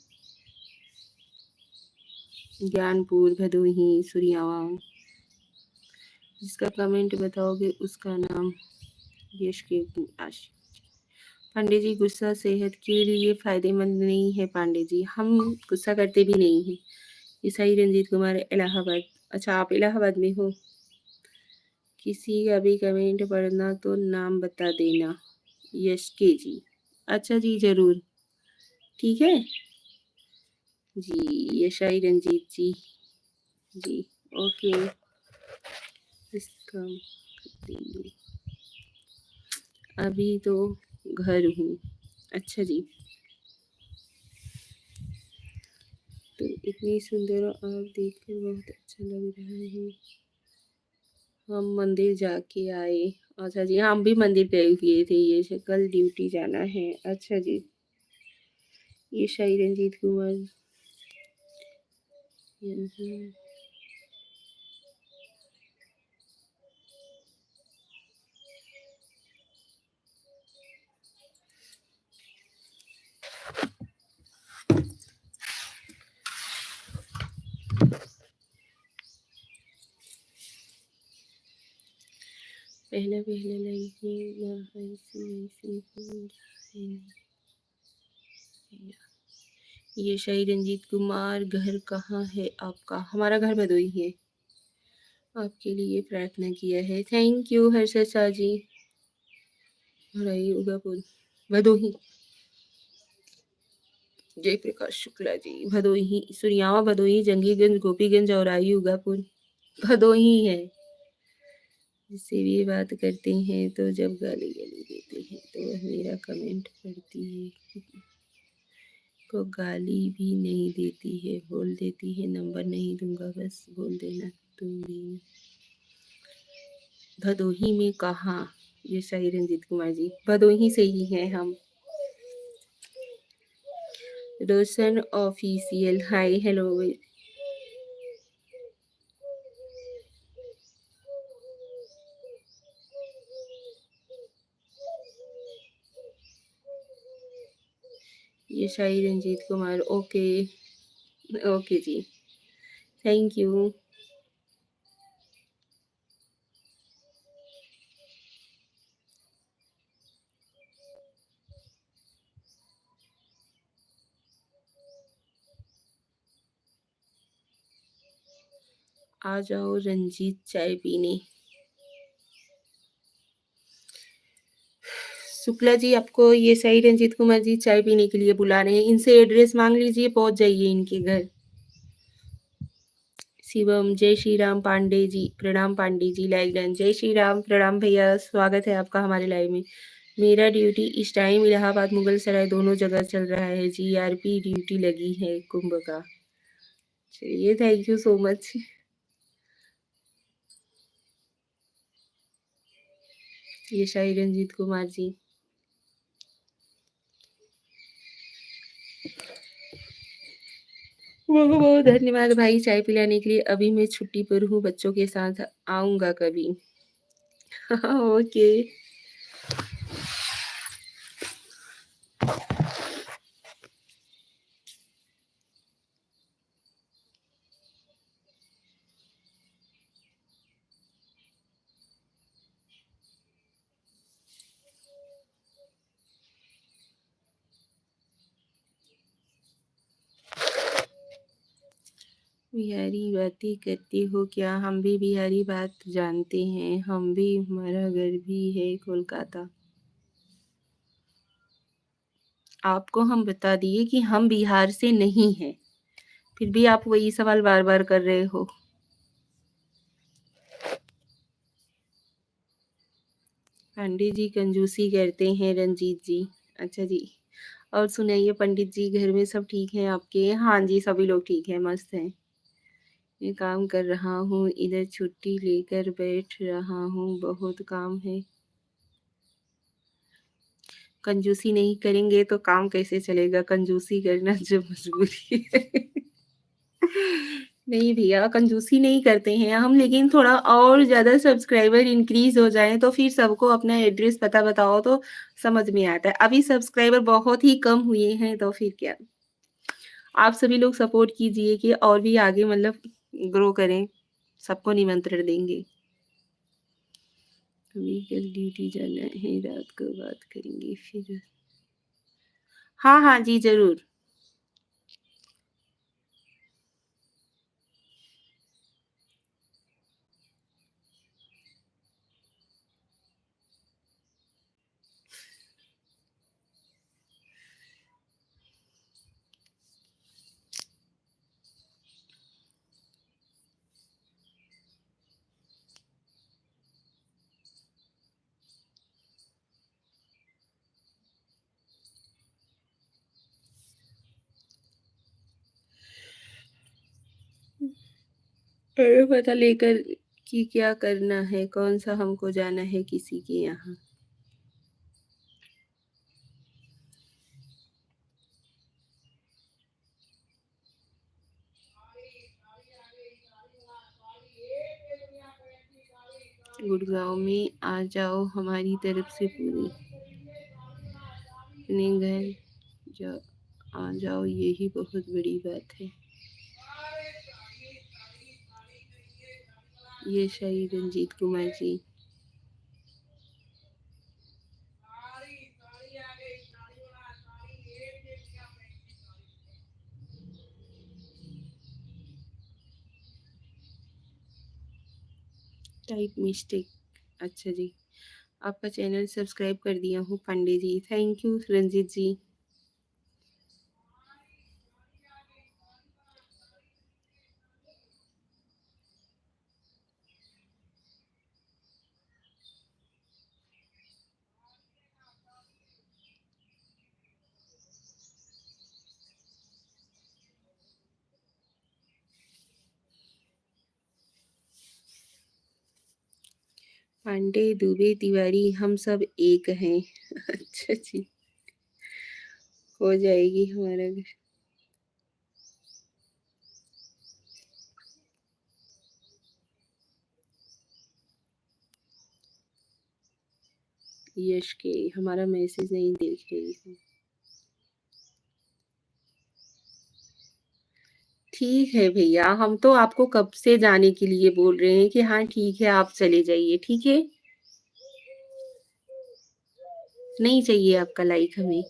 ज्ञानपुर भदोही सुरियावा, जिसका कमेंट बताओगे उसका नाम यश के आशिक। पांडे जी, गुस्सा सेहत के लिए फायदेमंद नहीं है पांडे जी, हम गुस्सा करते भी नहीं हैं। ईसाई रंजीत कुमार, इलाहाबाद। अच्छा आप इलाहाबाद में हो? किसी का भी कमेंट पढ़ना तो नाम बता देना। यश के जी, अच्छा जी जरूर, ठीक है जी। यशाई रंजीत जी, जी ओके, इसका देंगे। अभी तो घर हूँ। अच्छा जी, तो इतनी सुंदर आप देखकर बहुत अच्छा लग रहा है। हम मंदिर जाके आए। अच्छा जी, हम भी मंदिर गए हुए थे, ये से कल ड्यूटी जाना है। अच्छा जी, ये शाही रंजीत कुमार। यहाँ पहला पहला लाइफ में ये शाही रंजीत कुमार, घर कहाँ है आपका? हमारा घर भदोई है। आपके लिए प्रार्थना किया है। Thank you Harshad Shah ji. हराई उगापुर, भदोही। जय प्रकाश शुक्ला जी, भदोही, सुरियावा भदोही, जंगीगंज, गोपीगंज, औराई, उगापुर, भदोही है। जिससे भी बात करते हैं तो जब गाली गाली देते हैं तो वह मेरा कमेंट पढ़ती है, को गाली भी नहीं देती है, बोल देती है नंबर नहीं दूंगा, बस बोल देना तुम भी। भदोही में कहाँ? ये शाही रंजीत कुमार जी, भदोही से ही हैं हम। Roshan official, hi hello. ये शाही रंजीत कुमार, ओके ओके जी, थैंक यू। आ जाओ रंजीत चाय पीने। शुक्ला जी, आपको ये सही रंजीत कुमार जी चाय पीने के लिए बुला रहे हैं। इनसे एड्रेस मांग लीजिए, पहुंच जाइए इनके घर। शिवम, जय श्री राम पांडे जी, प्रणाम पांडे जी, लाइक डन। जय श्री राम, प्रणाम भैया, स्वागत है आपका हमारे लाइव में। मेरा ड्यूटी इस टाइम इलाहाबाद मुगल सराय दोनों जगह चल रहा है। जीआरपी ड्यूटी लगी है कुंभ का। चलिए, थैंक यू सो मच। ये शाही रंजीत कुमार जी, बहुत बहुत धन्यवाद भाई चाय पिलाने के लिए। अभी मैं छुट्टी पर हूँ, बच्चों के साथ आऊंगा कभी। ओके। बिहारी बातें करते हो क्या? हम भी बिहारी बात जानते हैं, हम भी, हमारा घर भी है कोलकाता। आपको हम बता दिए कि हम बिहार से नहीं हैं, फिर भी आप वही सवाल बार बार कर रहे हो। पंडित जी कंजूसी करते हैं रंजीत जी। अच्छा जी, और सुनाइए पंडित जी, घर में सब ठीक हैं आपके? हाँ जी, सभी लोग ठीक हैं, मस्त हैं। मैं काम कर रहा हूँ, इधर छुट्टी लेकर बैठ रहा हूँ, बहुत काम है। कंजूसी नहीं करेंगे तो काम कैसे चलेगा? कंजूसी करना जो मजबूरी है। नहीं भैया, कंजूसी नहीं करते हैं हम, लेकिन थोड़ा और ज़्यादा सब्सक्राइबर इंक्रीज़ हो जाएँ तो फिर सबको अपना एड्रेस पता बताओ तो समझ में आता है। अभी सब्सक्राइबर बहुत ही कम हुए हैं तो फिर क्या? आप सभी लोग सपोर्ट कीजिए कि और भी आगे मतलब ग्रो करें, सबको निमंत्रण देंगे। अभी कल ड्यूटी जाना है, रात को बात करेंगे फिर। हाँ, हाँ जी, ज़रूर। अरे पता लेकर कि क्या करना है, कौन-सा हमको जाना है किसी के यहाँ। गुड़गाँव में आ जाओ, हमारी तरफ से पूरी। अपने घर जा आ जाओ, यही बहुत बड़ी बात है। ये शाही रंजीत कुमार जी। Type mistake. अच्छा जी, आपका चैनल सब्सक्राइब कर दिया हूँ पांडे जी, थैंक यू रंजीत जी। पांडे, दुबे, तिवारी हम सब एक हैं। अच्छा जी, हो जाएगी हमारा घर। यश के हमारा मैसेज नहीं देख रही हूँ। ठीक है भैया, हम तो आपको कब से जाने के लिए बोल रहे हैं कि हाँ ठीक है आप चले जाइए, ठीक है? नहीं चाहिए आपका लाइक हमें।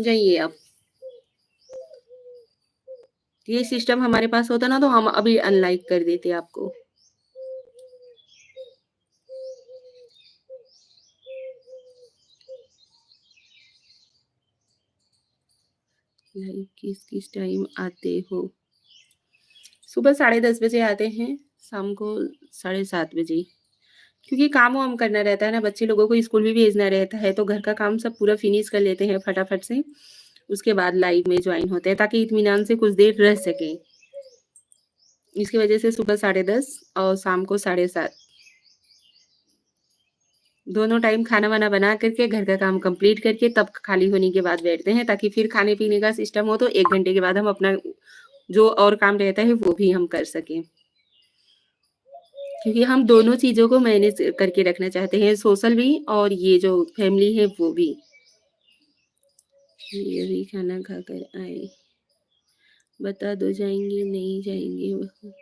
जाइए आप। ये सिस्टम हमारे पास होता ना तो हम अभी अनलाइक कर देते आपको। लाइक किस किस टाइम आते हो? सुबह 10:30 बजे आते हैं, शाम को 7:30 बजे। क्योंकि काम वाम करना रहता है ना, बच्चे लोगों को स्कूल भी भेजना रहता है, तो घर का काम सब पूरा फिनिश कर लेते हैं फटाफट से। उसके बाद लाइव में ज्वाइन होते हैं ताकि इत्मीनान से कुछ देर रह सकें। इसकी वजह से सुबह 10:30 और शाम को 7:30 दोनों टाइम खाना वाना बना करके घर का काम कंप्लीट करके तब खाली होने के बाद बैठते हैं, ताकि फिर खाने पीने का सिस्टम हो तो 1 घंटे के बाद हम अपना जो और काम रहता है वो भी हम कर सकें। क्योंकि हम दोनों चीज़ों को मैनेज करके रखना चाहते हैं, सोशल भी और ये जो फैमिली है वो भी। ये अभी खाना खाकर आए, बता दो जाएंगे नहीं जाएंगे वहाँ।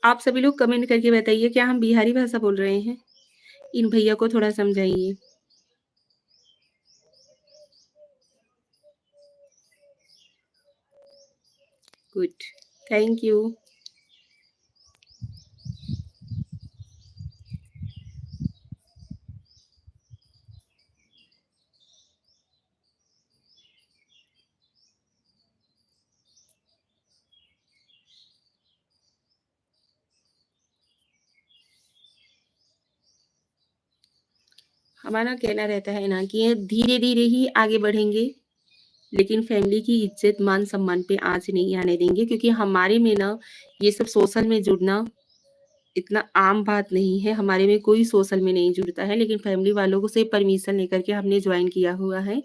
आप सभी लोग कमेंट करके बताइए क्या हम बिहारी भाषा बोल रहे हैं? इन भैया को थोड़ा समझाइए। Good, thank you. हमारा कहना रहता है ना कि ये धीरे-धीरे ही आगे बढ़ेंगे, लेकिन फैमिली की इज़्ज़त, मान-सम्मान पे आँच नहीं आने देंगे, क्योंकि हमारे में ना ये सब सोशल में जुड़ना इतना आम बात नहीं है, हमारे में कोई सोशल में नहीं जुड़ता है, लेकिन फैमिली वालों को से परमिशन लेकर के हमने जॉइन किया हुआ है।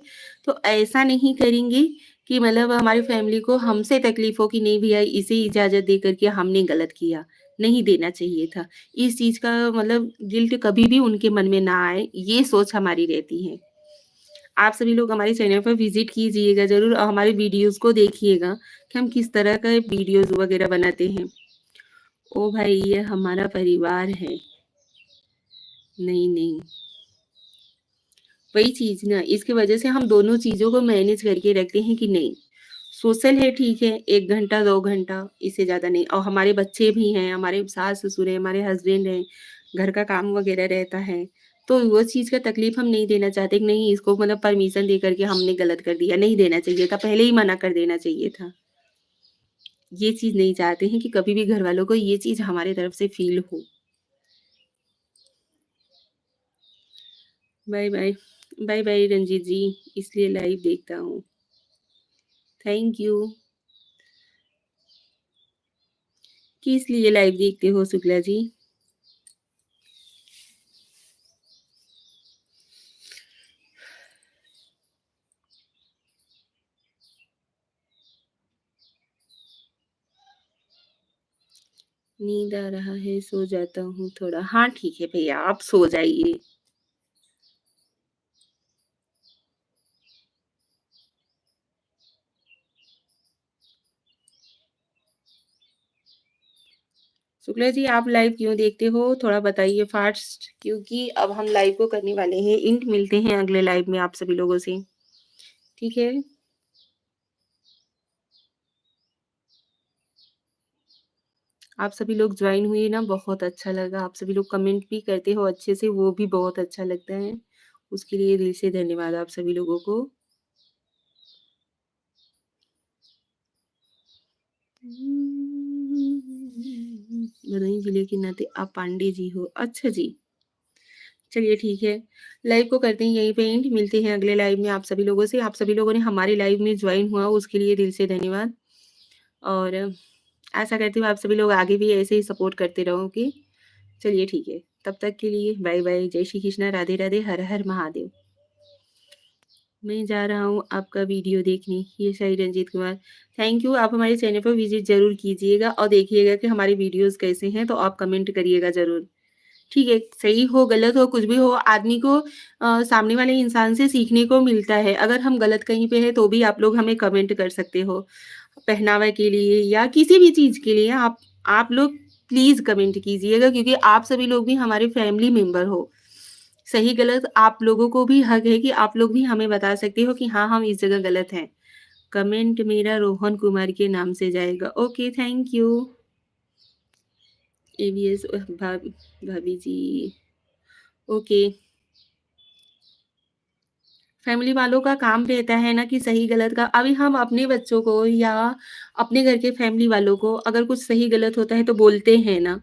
तो ऐसा नहीं करेंगे कि मतलब हमारी फैमिली को हमसे तकलीफ़ हो कि नहीं भैया इसे इजाज़त दे कर के हमने गलत किया, नहीं देना चाहिए था। इस चीज़ का मतलब गिल्ट कभी भी उनके मन में ना आए, ये सोच हमारी रहती है। आप सभी लोग हमारे चैनल पर विज़िट कीजिएगा ज़रूर और हमारे वीडियोज़ को देखिएगा कि हम किस तरह का वीडियोज़ वग़ैरह बनाते हैं। ओ भाई ये हमारा परिवार है। नहीं, नहीं। वही चीज़ ना, इसकी वजह से हम दोनों चीज़ों को मैनेज करके रखते हैं कि नहीं, सोशल है ठीक है, 1 घंटा 2 घंटा इससे ज़्यादा नहीं, और हमारे बच्चे भी हैं, हमारे सास-ससुर हैं, हमारे हस्बैंड हैं, घर का काम वगैरह रहता है, तो वो चीज़ का तकलीफ़ हम नहीं देना चाहते कि नहीं इसको मतलब परमिशन दे कर के हमने गलत कर दिया, नहीं देना चाहिए था, पहले ही मना कर देना चाहिए था। ये चीज़ नहीं चाहते हैं कि कभी भी घरवालों को ये चीज़ हमारी तरफ से फ़ील हो। Bye bye. Bye bye Ranjit ji, इसलिए लाइव देखता हूँ। Thank you. किस लिए लाइव देखते हो शुक्ला जी? नींद आ रहा है, सो जाता हूँ थोड़ा। हाँ, ठीक है भैया, आप सो जाइए। शुक्ला जी, आप लाइव क्यों देखते हो? थोड़ा बताइए फास्ट, क्योंकि अब हम लाइव को करने वाले हैं एंड। मिलते हैं अगले लाइव में आप सभी लोगों से, ठीक है? आप सभी लोग जॉइन हुए ना, बहुत अच्छा लगा। आप सभी लोग कमेंट भी करते हो अच्छे से, वो भी बहुत अच्छा लगता है। उसके लिए दिल से धन्यवाद आप सभी लोगों को। भदोही जिले के नाते आप पांडे जी हो। अच्छा जी, चलिए ठीक है। लाइव को करते हैं यहीं पे एंड। मिलते हैं अगले लाइव में आप सभी लोगों से। आप सभी लोगों ने हमारे लाइव में जॉइन हुआ उसके लिए दिल से धन्यवाद। और आशा करती हूँ आप सभी लोग आगे भी ऐसे ही सपोर्ट करते रहोगे। चलिए ठीक है। तब तक के लिए बाय बाय। जय श्री कृष्णा, राधे राधे, हर हर महादेव। मैं जा रहा हूँ आपका वीडियो देखने। ये सही रंजीत कुमार, थैंक यू। आप हमारे चैनल पर विजिट ज़रूर कीजिएगा और देखिएगा कि हमारे वीडियोज़ कैसे हैं, तो आप कमेंट करिएगा ज़रूर। ठीक है, सही हो, गलत हो, कुछ भी हो, आदमी को सामने वाले इंसान से सीखने को मिलता है। अगर हम गलत कहीं पे हैं, तो भी आप लोग हमें कमेंट कर सकते हो। पहनावा के लिए या किसी भी चीज़ के लिए आप लोग प्लीज़ कमेंट कीजिएगा, क्योंकि आप सभी लोग भी हमारे फैमिली मेंबर हो। सही गलत आप लोगों को भी हक है कि आप लोग भी हमें बता सकते हो कि हाँ, हम इस जगह गलत हैं। कमेंट मेरा रोहन कुमार के नाम से जाएगा। Okay, thank you. एवीएस भाभी जी, ओके। फैमिली वालों का काम रहता है ना कि सही गलत का, अभी हम अपने बच्चों को या अपने घर के फैमिली वालों को अगर कुछ सही गलत होता है तो बोलते हैं ना,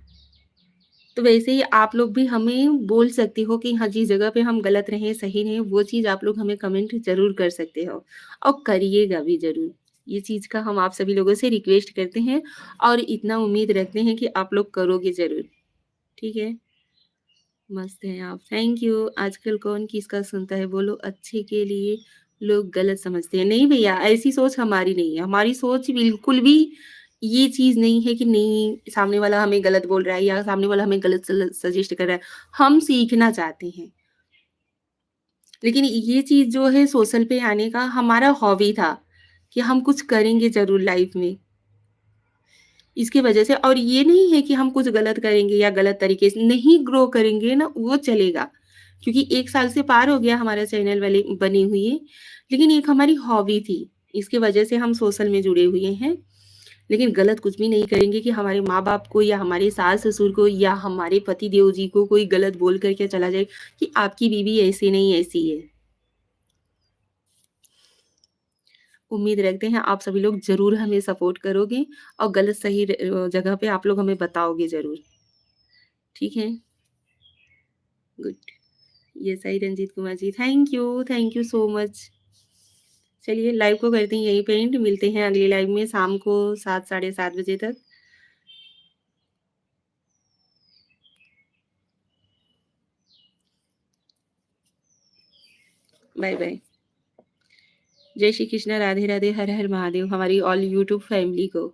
तो वैसे ही आप लोग भी हमें बोल सकते हो कि हाँ, जिस जगह पे हम गलत रहें, सही रहें, वो चीज़ आप लोग हमें कमेंट ज़रूर कर सकते हो और करिएगा भी ज़रूर। ये चीज़ का हम आप सभी लोगों से रिक्वेस्ट करते हैं और इतना उम्मीद रखते हैं कि आप लोग करोगे ज़रूर। ठीक है? मस्त हैं आप। Thank you. आजकल कौन किसका सुनता है बोलो, अच्छे के लिए लोग गलत समझते हैं। नहीं भैया, ऐसी सोच हमारी नहीं है। हमारी सोच बिल्कुल भी ये चीज़ नहीं है कि नहीं, सामने वाला हमें गलत बोल रहा है या सामने वाला हमें गलत सजेस्ट कर रहा है। हम सीखना चाहते हैं। लेकिन ये चीज़ जो है सोशल पे आने का हमारा हॉबी था कि हम कुछ करेंगे ज़रूर लाइफ़ में। इसकी वजह से, और ये नहीं है कि हम कुछ गलत करेंगे या गलत तरीके से नहीं ग्रो करेंगे ना, वो चलेगा। क्योंकि 1 साल से पार हो गया हमारा चैनल वाले बने हुए, लेकिन एक हमारी हॉबी थी। इसकी वजह से हम सोशल में जुड़े हुए हैं। लेकिन गलत कुछ भी नहीं करेंगे कि हमारे माँ-बाप को या हमारे सास-ससुर को या हमारे पतिदेव जी को कोई गलत बोल कर के चला जाए कि आपकी बीवी ऐसी नहीं, ऐसी है। उम्मीद रखते हैं आप सभी लोग ज़रूर हमें सपोर्ट करोगे और गलत सही जगह पे आप लोग हमें बताओगे ज़रूर। ठीक है? गुड। ये सही रंजीत कुमार जी, थैंक यू सो मच। चलिए लाइव को करते हैं यहीं पे एंड। मिलते हैं अगली लाइव में शाम को 7 साढ़े 7 बजे तक। Bye bye. जय श्री कृष्णा, राधे राधे, हर हर महादेव हमारी ऑल यूट्यूब फैमिली को।